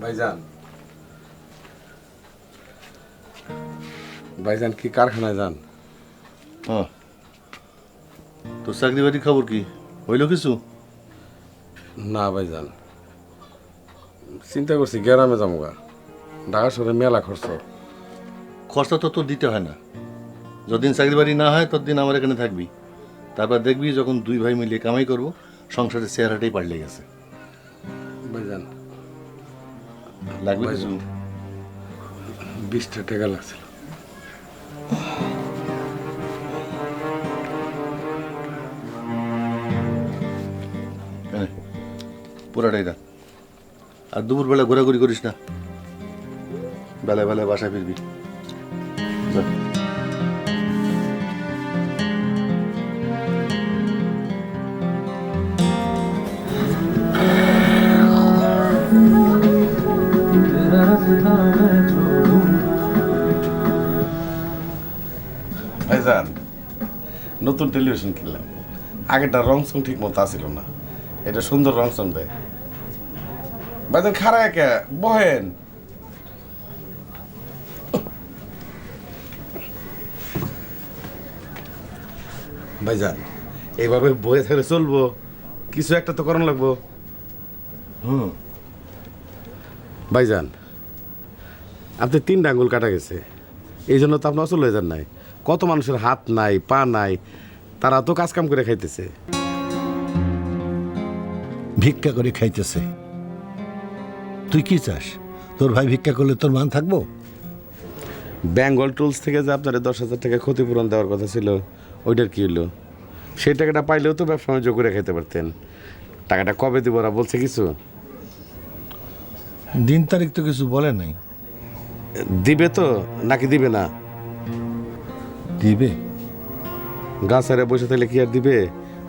ভাইজান ভাইজান কি কারখানায় যান? হ্যাঁ, তোর চাকরি বাড়ি খবর কি হইল কিছু? না ভাইজান, চিন্তা করছি গ্রামে যামগা। ঢাকা শহরে মেলা খরচ। খরচা তো তোর দিতে হয় না। যতদিন চাকরি বাড়ি না হয় ততদিন আমার এখানে থাকবি। তারপর দেখবি যখন দুই ভাই মিলে কামাই করব, সংসারের চেহারাটাই পাল্টে গেছে। ভাইজান লাগবে কিছু? 20টা টাকা লাগছিল। হ্যাঁ, পুরাটাই রাখ। আর দুপুরবেলা ঘোরাঘুরি করিস না, বেলায় বেলায় বাসায় ফিরবি। যা। ভাইজান নতুন টেলিভিশন কিনলাম। আগেটা রং সং ঠিক মতো আসছিল না, এটা সুন্দর রং সং দেয়। ভাইজান খারাপ একে বহেন। ভাইজান এইভাবে বয়ে থাকলে চলবো? কিছু একটা তো করানো লাগবো। ভাইজান আপনি 3টা আঙ্গুল কাটা গেছে, এই জন্য তো আপনি অচল হয়ে যান নাই। কত মানুষের হাত নাই, পা নাই, তারা তো কাজ কাম করে খাইতেছে। ভিক্ষা করে খাইতেছে। তুই কি চাস? তোর ভাই ভিক্ষা করলে তোর মান থাকবো? বেঙ্গল টুলস থেকে যে আপনার 10,000 টাকা ক্ষতিপূরণ দেওয়ার কথা ছিল, ওইটার কি হলো? সেই টাকাটা পাইলেও তো ব্যবসা বাণিজ্য করে খাইতে পারতেন। টাকাটা কবে দিব ওরা বলছে কিছু? দিন তারিখ তো কিছু বলে নাই। দিবে তো নাকি দিবে না? দিবে। গাছেরা বসে থাকলে কি আর দিবে?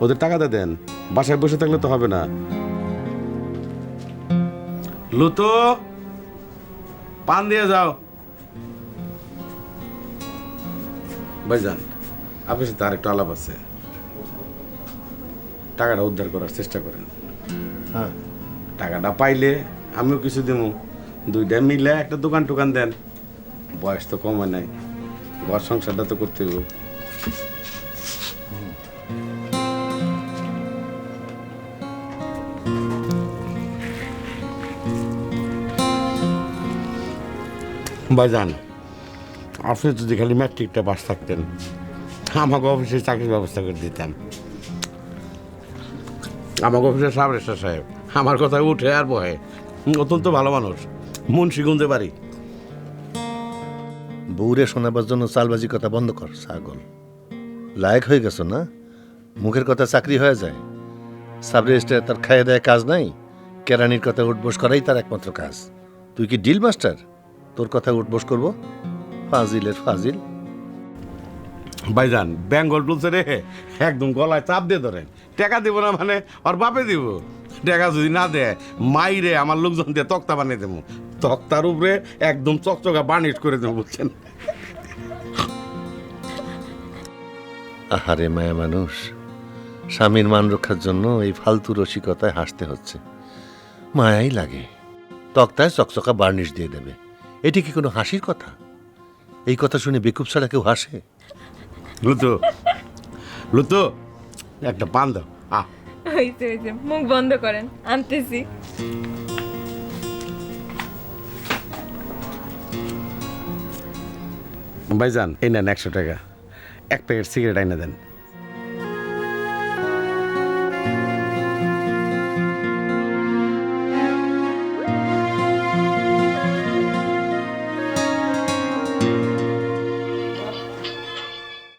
ওদের টাকাটা দেন, বাসায় বসে থাকলে তো হবে না। লুতো পান দিয়ে যাও। ভাইজান আপনার সাথে আরেকটু আলাপ আছে। টাকাটা উদ্ধার করার চেষ্টা করেন। হ্যাঁ, টাকাটা পাইলে আমিও কিছু দেবো। 2টা মিলে একটা দোকান টোকান দেন। বয়স তো কমে নাই, ঘর সংসারটা তো করতে হবে। ভাইজান আপনি যদি খালি ম্যাট্রিকটা পাস থাকতেন, আমাকে অফিসে চাকরির ব্যবস্থা করে দিতাম। আমাকে অফিসের সাবরেস্টার সাহেব আমার কথা উঠে আর বহে। অত্যন্ত ভালো মানুষ, মুন্সিগঞ্জে বাড়ি। বউরে শোনাবার জন্য চালবাজি কথা বন্ধ কর ছাগল। লায়ক হয়ে গেছো না? মুখের কথা চাকরি হয়ে যায়। সাব রেজিস্ট্রার তার খাইয়ে দেয় কাজ নাই, কেরানির কথা উঠবোস করাই তার একমাত্র কাজ। তুই কি ডিল মাস্টার? তোর কথা উঠবোস করবো? ফাজিলের ফাজিল। ভাইজান বেঙ্গল টুলসে রে একদম গলায় চাপ দিয়ে ধরেন। টাকা দিব না মানে ওর বাপে দিব। টাকা যদি না দেয় মাইরে আমার লোকজন দিয়ে তক্তা বানিয়ে দেবো। তক্তার উপরে একদম চকচকা বার্নিশ করে দেবো, বুঝছেন? আহারে মায়া মানুষ, স্বামীর মান রক্ষার জন্য এই ফালতু রসিকতায় হাসতে হচ্ছে। মায়াই লাগে। তক্তায় চকচকা বার্নিশ দিয়ে দেবে, এটি কি কোনো হাসির কথা? এই কথা শুনে বেকুব ছাড়া কেউ হাসে? লুতো লুতো একটা পান দাও। হয়েছে হয়েছে, মুখ বন্ধ করেন, আনতেছি। ভাইজান এই নেন 100 টাকা, 1 প্যাকেট সিগারেট আইনা দেন।